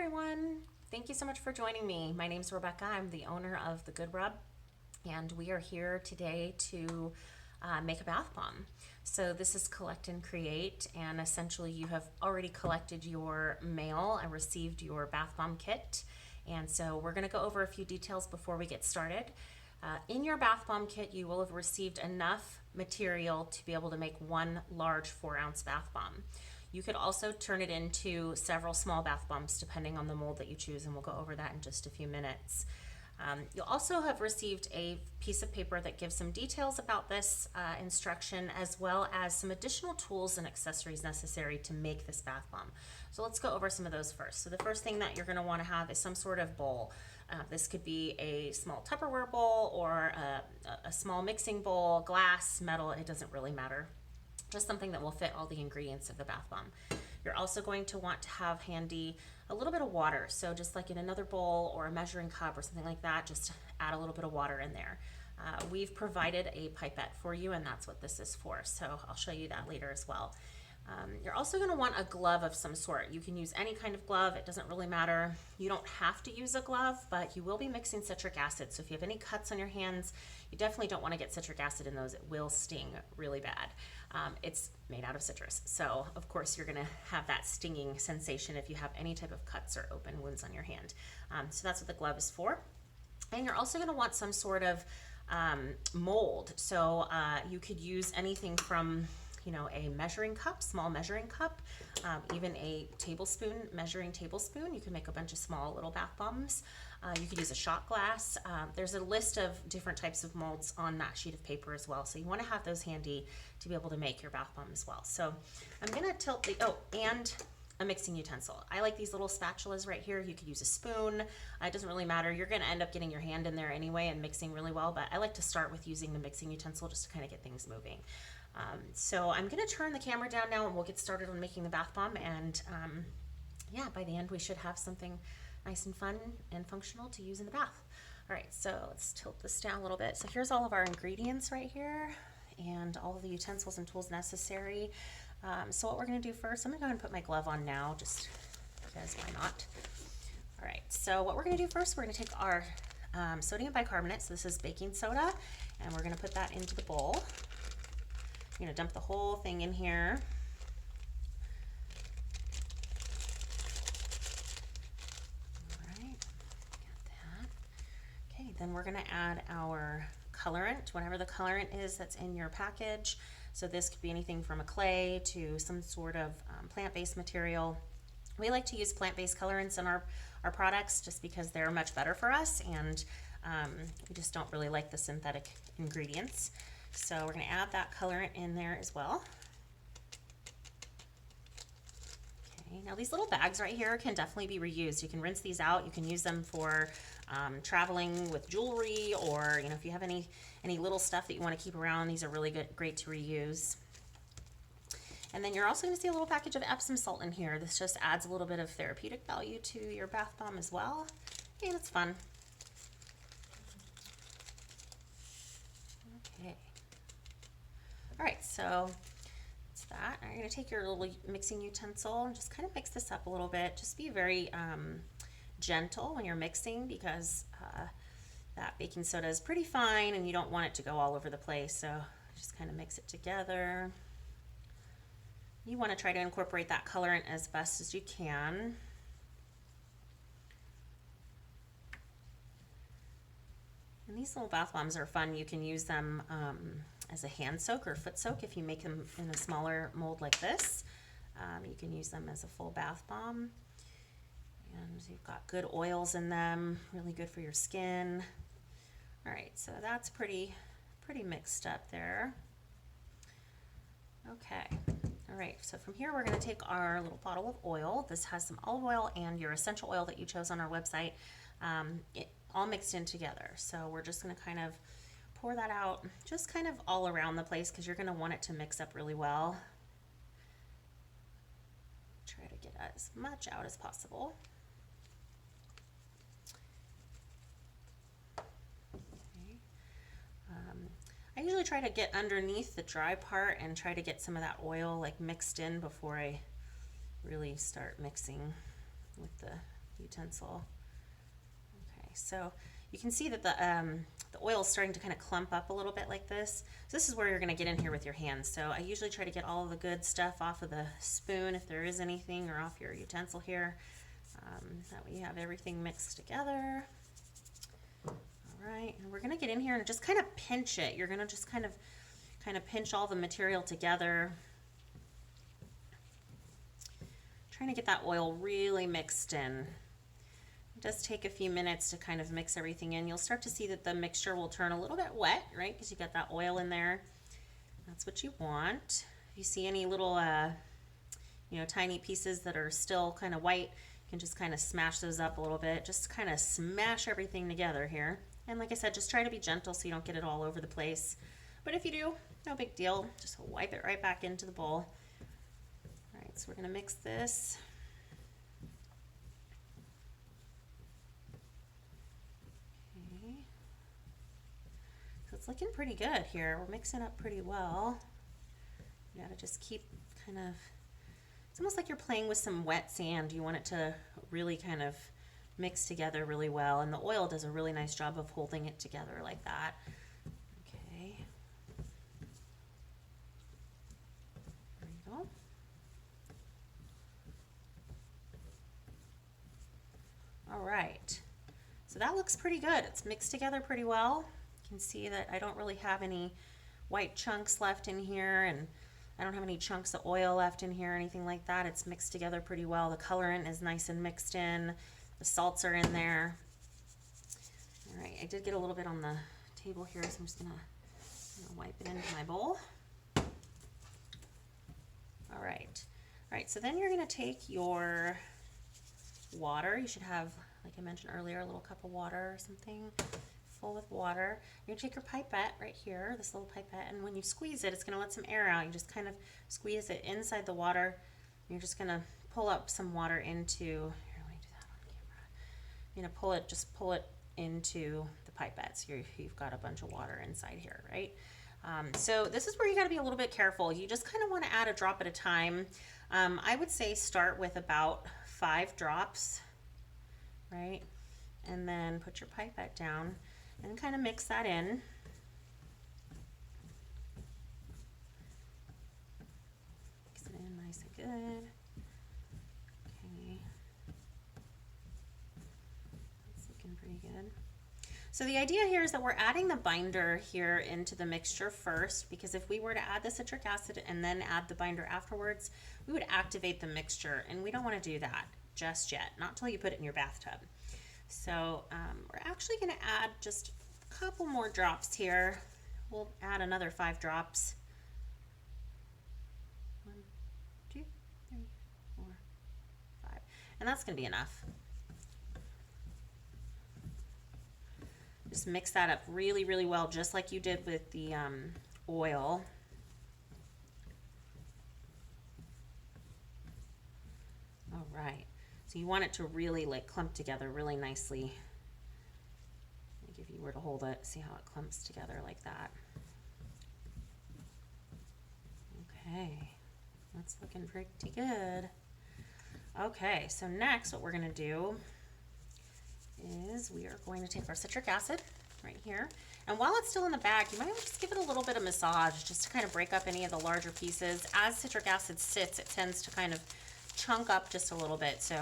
everyone. Thank you so much for joining me. My name's Rebecca. I'm the owner of The Good Rub, and we are here today to make a bath bomb. So this is collect and create, and essentially you have already collected your mail and received your bath bomb kit. And so we're going to go over a few details before we get started. In your bath bomb kit, you will have received enough material to be able to make one large 4-ounce bath bomb. You could also turn it into several small bath bombs depending on the mold that you choose, and we'll go over that in just a few minutes. You'll also have received a piece of paper that gives some details about this instruction, as well as some additional tools and accessories necessary to make this bath bomb. So let's go over some of those first. So the first thing that you're going to want to have is some sort of bowl. This could be a small Tupperware bowl or a small mixing bowl, glass, metal, it doesn't really matter. Just something that will fit all the ingredients of the bath bomb. You're also going to want to have handy a little bit of water. So just like in another bowl or a measuring cup or something like that, just add a little bit of water in there. We've provided a pipette for you, and that's what this is for. So I'll show you that later as well. You're also going to want a glove of some sort. You can use any kind of glove, it doesn't really matter. You don't have to use a glove, but you will be mixing citric acid. So if you have any cuts on your hands, you definitely don't want to get citric acid in those. It will sting really bad. It's made out of citrus, so of course you're going to have that stinging sensation if you have any type of cuts or open wounds on your hand. So that's what the glove is for. And you're also going to want some sort of mold. So you could use anything from a measuring cup, small measuring cup, even a measuring tablespoon. You can make a bunch of small little bath bombs. You could use a shot glass. There's a list of different types of molds on that sheet of paper as well. So you want to have those handy to be able to make your bath bomb as well. So I'm going to tilt and a mixing utensil. I like these little spatulas right here. You could use a spoon. It doesn't really matter. You're going to end up getting your hand in there anyway and mixing really well, but I like to start with using the mixing utensil just to kind of get things moving. So I'm going to turn the camera down now and we'll get started on making the bath bomb, and yeah, by the end we should have something nice and fun and functional to use in the bath. All right, so let's tilt this down a little bit. So here's all of our ingredients right here and all of the utensils and tools necessary. So what we're going to do first, I'm going to go ahead and put my glove on now, just because why not. All right, so what we're going to do first, we're going to take our sodium bicarbonate, so this is baking soda, and we're going to put that into the bowl. I'm going to dump the whole thing in here. All right, got that. Okay, then we're going to add our colorant, whatever the colorant is that's in your package. So this could be anything from a clay to some sort of plant-based material. We like to use plant-based colorants in our products just because they're much better for us, and we just don't really like the synthetic ingredients. So we're going to add that colorant in there as well. Okay, now these little bags right here can definitely be reused. You can rinse these out. You can use them for traveling with jewelry, or if you have any little stuff that you want to keep around, these are really great to reuse. And then you're also going to see a little package of Epsom salt in here. This just adds a little bit of therapeutic value to your bath bomb as well, and it's fun. Okay. All right, so that's that. Now you're going to take your little mixing utensil and just kind of mix this up a little bit. Just be very gentle when you're mixing, because that baking soda is pretty fine and you don't want it to go all over the place. So just kind of mix it together. You want to try to incorporate that colorant as best as you can. And these little bath bombs are fun. You can use them as a hand soak or foot soak if you make them in a smaller mold like this. You can use them as a full bath bomb. And you've got good oils in them, really good for your skin. All right, so that's pretty mixed up there. Okay, all right, so from here we're going to take our little bottle of oil. This has some olive oil and your essential oil that you chose on our website, all mixed in together. So we're just going to kind of pour that out just kind of all around the place, because you're going to want it to mix up really well. Try to get as much out as possible. Okay. I usually try to get underneath the dry part and try to get some of that oil like mixed in before I really start mixing with the utensil. Okay, so you can see that the oil is starting to kind of clump up a little bit like this. So this is where you're going to get in here with your hands. So I usually try to get all of the good stuff off of the spoon if there is anything, or off your utensil here. That way you have everything mixed together. All right, and we're going to get in here and just kind of pinch it. You're going to just kind of pinch all the material together. Trying to get that oil really mixed in. It does take a few minutes to kind of mix everything in. You'll start to see that the mixture will turn a little bit wet, right? Because you got that oil in there. That's what you want. If you see any little, tiny pieces that are still kind of white, you can just kind of smash those up a little bit. Just kind of smash everything together here. And like I said, just try to be gentle so you don't get it all over the place. But if you do, no big deal. Just wipe it right back into the bowl. All right, so we're going to mix this. It's looking pretty good here. We're mixing up pretty well. You gotta just keep kind of, it's almost like you're playing with some wet sand. You want it to really kind of mix together really well, and the oil does a really nice job of holding it together like that. Okay. There you go. All right. So that looks pretty good. It's mixed together pretty well. You can see that I don't really have any white chunks left in here, and I don't have any chunks of oil left in here or anything like that. It's mixed together pretty well. The colorant is nice and mixed in. The salts are in there. All right, I did get a little bit on the table here, so I'm just gonna wipe it into my bowl. All right, so then you're gonna take your water. You should have, like I mentioned earlier, a little cup of water or something full with water. You're gonna take your pipette right here, this little pipette, and when you squeeze it, it's gonna let some air out. You just kind of squeeze it inside the water. You're just gonna pull up some water into, here, let me do that on camera. You're gonna pull it into the pipette. So you've got a bunch of water inside here, right? So this is where you gotta be a little bit careful. You just kind of wanna add a drop at a time. I would say start with about 5 drops, right? And then put your pipette down and kind of mix that in. Mix it in nice and good. Okay. That's looking pretty good. So the idea here is that we're adding the binder here into the mixture first, because if we were to add the citric acid and then add the binder afterwards, we would activate the mixture, and we don't want to do that just yet, not until you put it in your bathtub. So we're actually going to add just a couple more drops here. We'll add another 5 drops. 1, 2, 3, 4, 5. And that's going to be enough. Just mix that up really, really well, just like you did with the oil. All right. So you want it to really like clump together really nicely. Like if you were to hold it, see how it clumps together like that. Okay, that's looking pretty good. Okay, so next what we're gonna do is we are going to take our citric acid right here. And while it's still in the bag, you might just give it a little bit of massage just to kind of break up any of the larger pieces. As citric acid sits, it tends to kind of chunk up just a little bit. So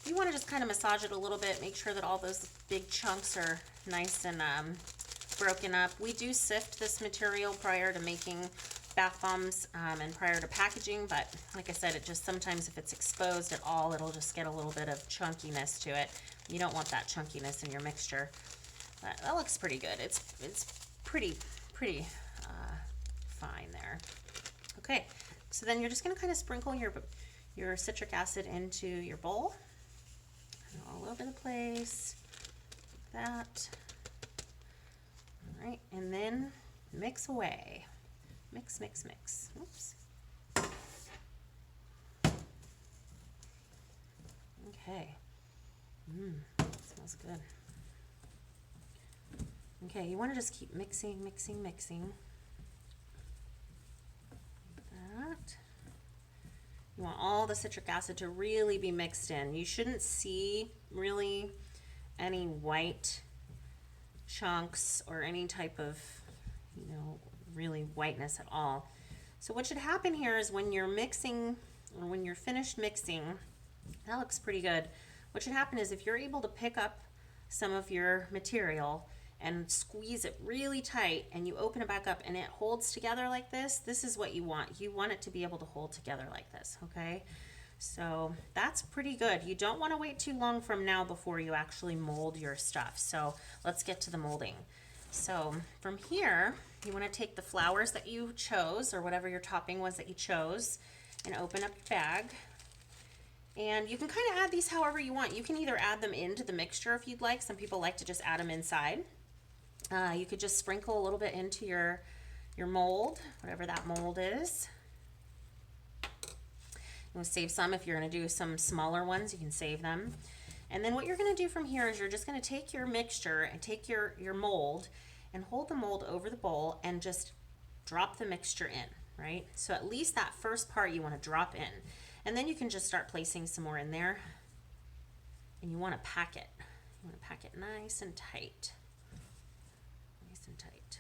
you want to just kind of massage it a little bit, make sure that all those big chunks are nice and broken up. We do sift this material prior to making bath bombs and prior to packaging, but like I said, it just sometimes if it's exposed at all, it'll just get a little bit of chunkiness to it. You don't want that chunkiness in your mixture. But that looks pretty good. It's pretty fine there. Okay, so then you're just gonna kind of sprinkle your citric acid into your bowl, all over the place, like that. All right, and then mix away. Mix, mix, mix. Oops. Okay. Smells good. Okay, you want to just keep mixing, mixing, mixing. Like that. You want all the citric acid to really be mixed in. You shouldn't see really any white chunks or any type of, really whiteness at all. So what should happen here is when you're mixing, or when you're finished mixing, that looks pretty good. What should happen is if you're able to pick up some of your material and squeeze it really tight and you open it back up and it holds together like this is what you want. You want it to be able to hold together like this, okay? So that's pretty good. You don't want to wait too long from now before you actually mold your stuff. So let's get to the molding. So from here, you want to take the flowers that you chose, or whatever your topping was that you chose, and open up your bag. And you can kind of add these however you want. You can either add them into the mixture if you'd like. Some people like to just add them inside. You could just sprinkle a little bit into your mold, whatever that mold is. We'll save some. If you're going to do some smaller ones, you can save them. And then what you're going to do from here is you're just going to take your mixture and take your mold and hold the mold over the bowl and just drop the mixture in, right? So at least that first part you want to drop in. And then you can just start placing some more in there. And you want to pack it. You want to pack it nice and tight. Nice and tight.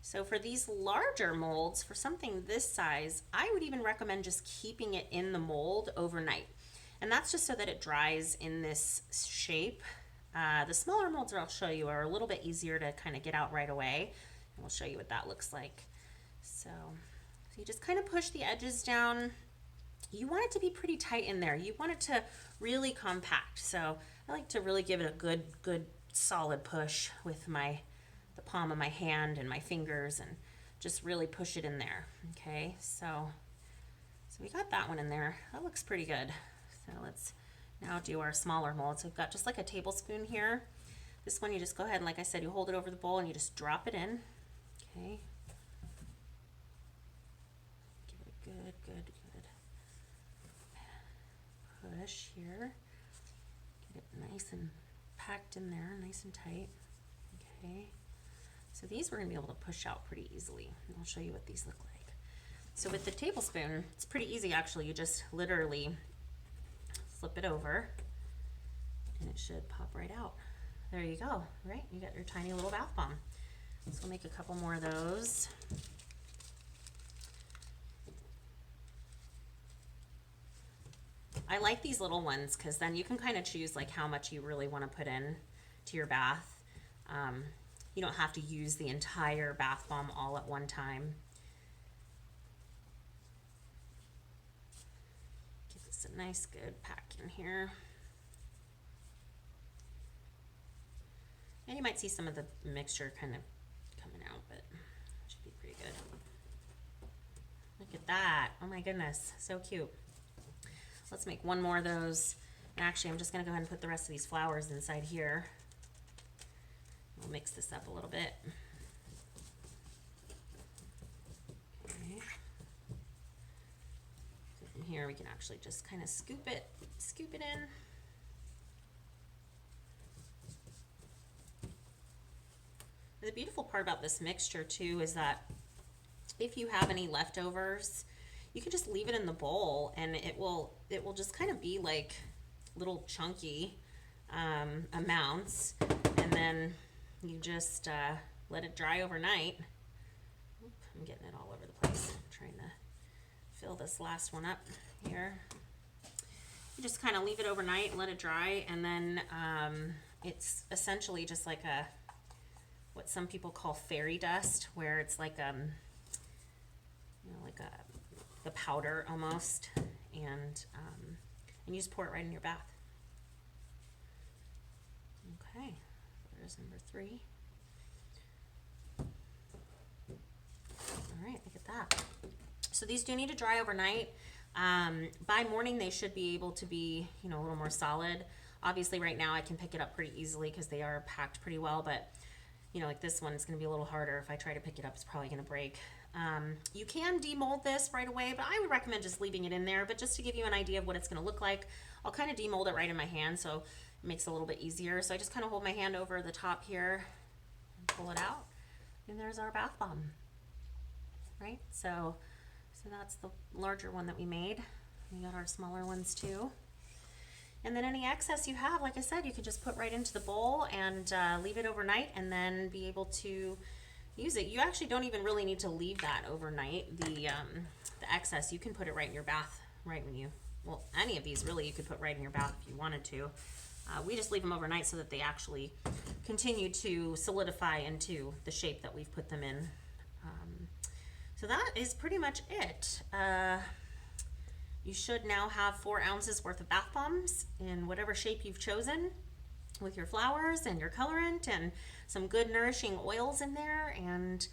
So for these larger molds, for something this size, I would even recommend just keeping it in the mold overnight. And that's just so that it dries in this shape. The smaller molds that I'll show you are a little bit easier to kind of get out right away. And we'll show you what that looks like. So you just kind of push the edges down. You want it to be pretty tight in there. You want it to really compact. So I like to really give it a good solid push with the palm of my hand and my fingers, and just really push it in there. Okay, so we got that one in there. That looks pretty good. So let's now do our smaller mold. So we've got just like a tablespoon here. This one you just go ahead and, like I said, you hold it over the bowl and you just drop it in. Okay. Give it a good push here. Get it nice and packed in there, nice and tight. Okay. So these we're going to be able to push out pretty easily. And I'll show you what these look like. So with the tablespoon, it's pretty easy actually. You just literally flip it over and it should pop right out. There you go, right? You got your tiny little bath bomb. So we'll make a couple more of those. I like these little ones because then you can kind of choose like how much you really want to put in to your bath. You don't have to use the entire bath bomb all at one time. Give this a nice good pack in here. And you might see some of the mixture kind of coming out, but it should be pretty good. Look at that. Oh my goodness, so cute. Let's make one more of those. And actually, I'm just going to go ahead and put the rest of these flowers inside here. We'll mix this up a little bit. Okay. So from here, we can actually just kind of scoop it in. The beautiful part about this mixture too is that if you have any leftovers, you can just leave it in the bowl and it will just kind of be like little chunky amounts, and then you just let it dry overnight. Oop, I'm getting it all over the place. I'm trying to fill this last one up here. You just kind of leave it overnight and let it dry, and then it's essentially just like what some people call fairy dust, where it's like the powder almost, and you just pour it right in your bath. Okay, there's number 3. All right, look at that. So these do need to dry overnight. By morning they should be able to be, a little more solid. Obviously right now I can pick it up pretty easily because they are packed pretty well, but like this one, it's going to be a little harder. If I try to pick it up, it's probably going to break. You can demold this right away, but I would recommend just leaving it in there. But just to give you an idea of what it's going to look like, I'll kind of demold it right in my hand, so it makes it a little bit easier. So I just kind of hold my hand over the top here and pull it out, and there's our bath bomb. Right? So So that's the larger one that we made. We got our smaller ones too. And then any excess you have, like I said, you can just put right into the bowl and leave it overnight and then be able to use it. You actually don't even really need to leave that overnight. The excess, you can put it right in your bath right when you, well, any of these really you could put right in your bath if you wanted to. We just leave them overnight so that they actually continue to solidify into the shape that we've put them in. So that is pretty much it. You should now have 4 ounces worth of bath bombs in whatever shape you've chosen with your flowers and your colorant and some good nourishing oils in there. And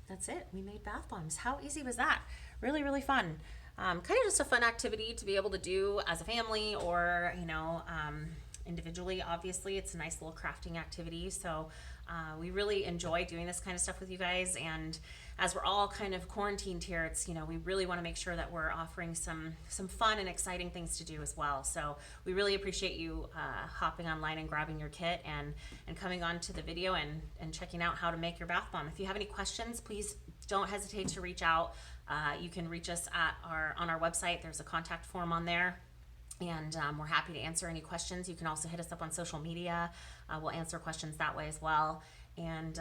that's it. We made bath bombs. How easy was that? Really, really fun. Kind of just a fun activity to be able to do as a family or, you know, individually. Obviously, it's a nice little crafting activity. So we really enjoy doing this kind of stuff with you guys. And as we're all kind of quarantined here, it's, you know, we really want to make sure that we're offering some fun and exciting things to do as well. So we really appreciate you hopping online and grabbing your kit and coming on to the video and checking out how to make your bath bomb. If you have any questions, please don't hesitate to reach out. You can reach us at on our website. There's a contact form on there. And we're happy to answer any questions. You can also hit us up on social media. We'll answer questions that way as well. And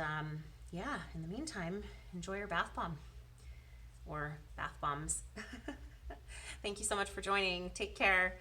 yeah, in the meantime, enjoy your bath bomb or bath bombs. Thank you so much for joining. Take care.